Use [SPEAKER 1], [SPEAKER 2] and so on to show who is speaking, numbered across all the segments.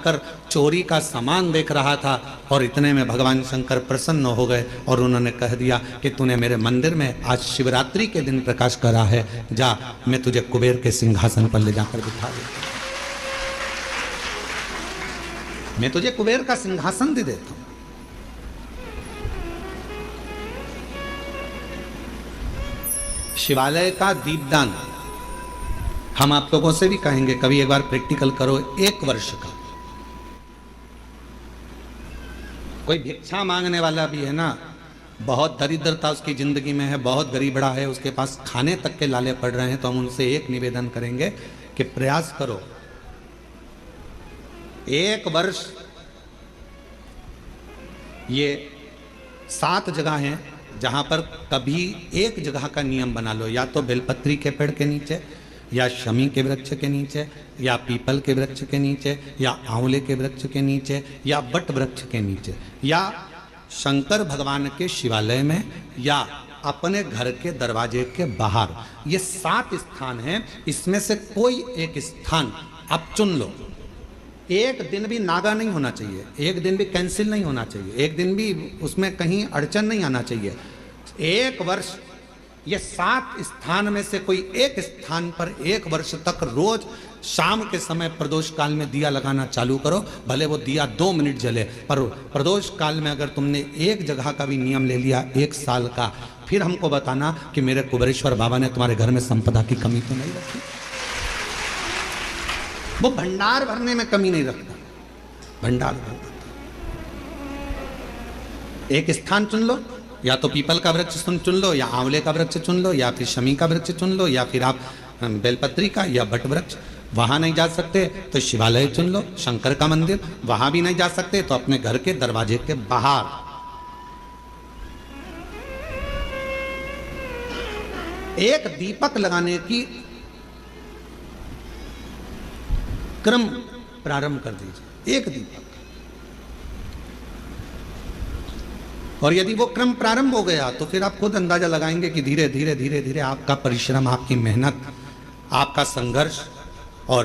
[SPEAKER 1] जाकर चोरी का सामान देख रहा था और इतने में भगवान शंकर प्रसन्न हो गए और उन्होंने कह दिया कि तूने मेरे मंदिर में आज शिवरात्रि के दिन प्रकाश करा है, जा मैं तुझे कुबेर के सिंहासन पर ले जाकर बिठा देता हूं, मैं तुझे कुबेर का सिंहासन दे देता हूं। शिवालय का दीपदान हम आप लोगों से भी कहेंगे, कभी एक बार प्रैक्टिकल करो। 1 वर्ष का कोई भिक्षा मांगने वाला भी है ना, बहुत दरिद्रता उसकी जिंदगी में है, बहुत गरीबड़ा है, उसके पास खाने तक के लाले पड़ रहे हैं, तो हम उनसे एक निवेदन करेंगे कि प्रयास करो 1 वर्ष। ये 7 जगह हैं जहां पर कभी एक जगह का नियम बना लो, या तो बेलपत्री के पेड़ के नीचे, या शमी के वृक्ष के नीचे, या पीपल के वृक्ष के नीचे, या आंवले के वृक्ष के नीचे, या बट वृक्ष के नीचे, या शंकर भगवान के शिवालय में, या अपने घर के दरवाजे के बाहर। ये 7 स्थान हैं, इसमें से कोई एक स्थान आप चुन लो। एक दिन भी नागा नहीं होना चाहिए, एक दिन भी कैंसिल नहीं होना चाहिए, एक दिन भी उसमें कहीं अड़चन नहीं आना चाहिए। 1 वर्ष ये 7 स्थान में से कोई एक स्थान पर 1 वर्ष तक रोज शाम के समय प्रदोष काल में दिया लगाना चालू करो। भले वो दिया 2 मिनट जले, पर प्रदोष काल में अगर तुमने एक जगह का भी नियम ले लिया 1 साल का, फिर हमको बताना कि मेरे कुबेरेश्वर बाबा ने तुम्हारे घर में संपदा की कमी तो नहीं रखी। वो भंडार भरने में कमी नहीं रखता, भंडार भरता। एक स्थान चुन लो, या तो पीपल का वृक्ष चुन लो, या आंवले का वृक्ष चुन लो, या फिर शमी का वृक्ष चुन लो, या फिर आप बेलपत्री का या बट वृक्ष। वहां नहीं जा सकते तो शिवालय चुन लो, शंकर का मंदिर। वहां भी नहीं जा सकते तो अपने घर के दरवाजे के बाहर। एक दीपक लगाने की क्रम प्रारंभ कर दीजिए, एक दीपक। और यदि वो क्रम प्रारंभ हो गया तो फिर आप खुद अंदाजा लगाएंगे कि धीरे धीरे धीरे धीरे आपका परिश्रम, आपकी मेहनत, आपका संघर्ष और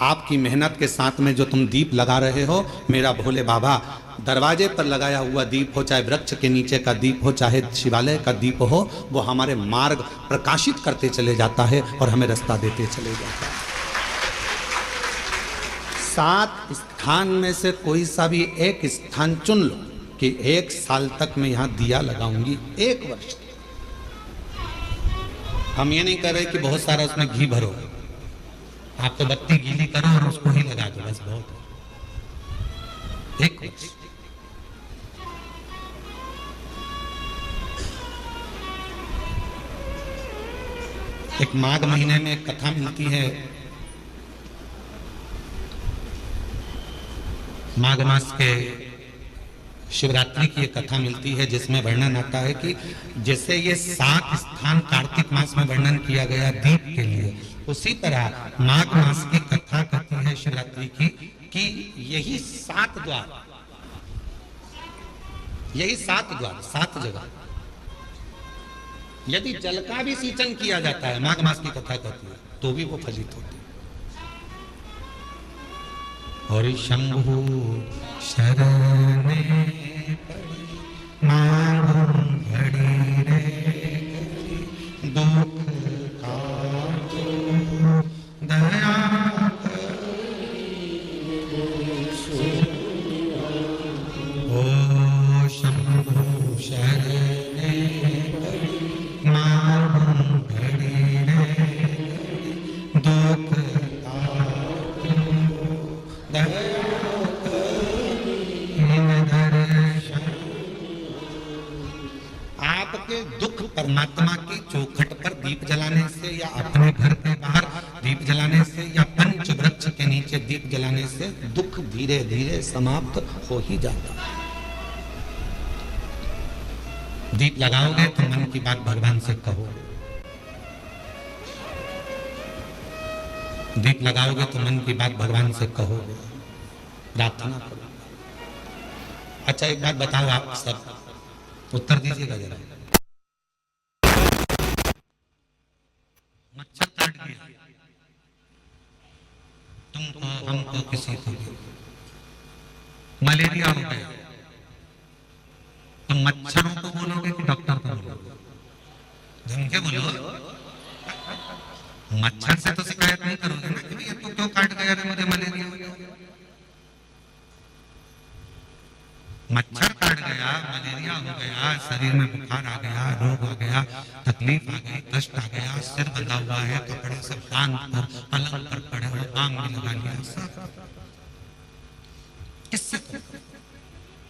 [SPEAKER 1] आपकी मेहनत के साथ में जो तुम दीप लगा रहे हो, मेरा भोले बाबा दरवाजे पर लगाया हुआ दीप हो, चाहे वृक्ष के नीचे का दीप हो, चाहे शिवालय का दीप हो, वो हमारे मार्ग प्रकाशित करते चले जाता है और हमें रास्ता देते चले जाता है। 7 स्थान में से कोई सा भी एक स्थान चुन लो कि 1 साल तक मैं यहां दिया लगाऊंगी, 1 वर्ष। हम ये नहीं कर रहे कि बहुत सारा उसमें घी भरो, आप तो बत्ती गीली करो और उसको ही लगा दो, बस बहुत है। 1 वर्ष। एक माघ महीने में एक कथा मिलती है, माघ मास के शिवरात्रि की एक कथा मिलती है, जिसमें वर्णन आता है कि जैसे ये 7 स्थान कार्तिक मास में वर्णन किया गया दीप के लिए, उसी तरह माघ मास की कथा कहती है शिवरात्रि की कि यही 7 द्वार, यही 7 द्वार, 7 जगह, यदि जल का भी सिंचन किया जाता है, माघ मास की कथा कहती है, तो भी वो फलित होती है। और शंभु शरणे पड़ी मांगू घड़ी रे दुख काटो दया ओ शंभु शरणे पड़ी मांगू घड़ी रे दुख आपके दुख परमात्मा की चौखट पर दीप जलाने से, या अपने घर के बाहर दीप जलाने से, या पंच वृक्ष के नीचे दीप जलाने से दुख धीरे धीरे समाप्त हो ही जाता है। दीप लगाओगे तो मन की बात भगवान से कहो, दीप लगाओगे तो मन की बात भगवान से कहो, प्रार्थना करो। अच्छा एक बात बताओ, आप सब उत्तर दीजिएगा जरा। मच्छर काट गया तुमको, हमको, किसी को भी, मलेरिया हो गया, तो मच्छरों को बोलोगे कि डॉक्टर को बोलोगे? जिनके बोलो, मच्छर से तो शिकायत नहीं करोगे ना कि भैया तू क्यों काट गया रे, मुझे मलेरिया हो गया। मच्छर काट गया, मलेरिया हो गया, शरीर में बुखार आ गया, रोग आ गया, तकलीफ आ गई, कष्ट आ गया, सिर बंधा हुआ है, कपड़े से बांध कर पलंग पर पड़े हो, आग में लगा लिया, सब किससे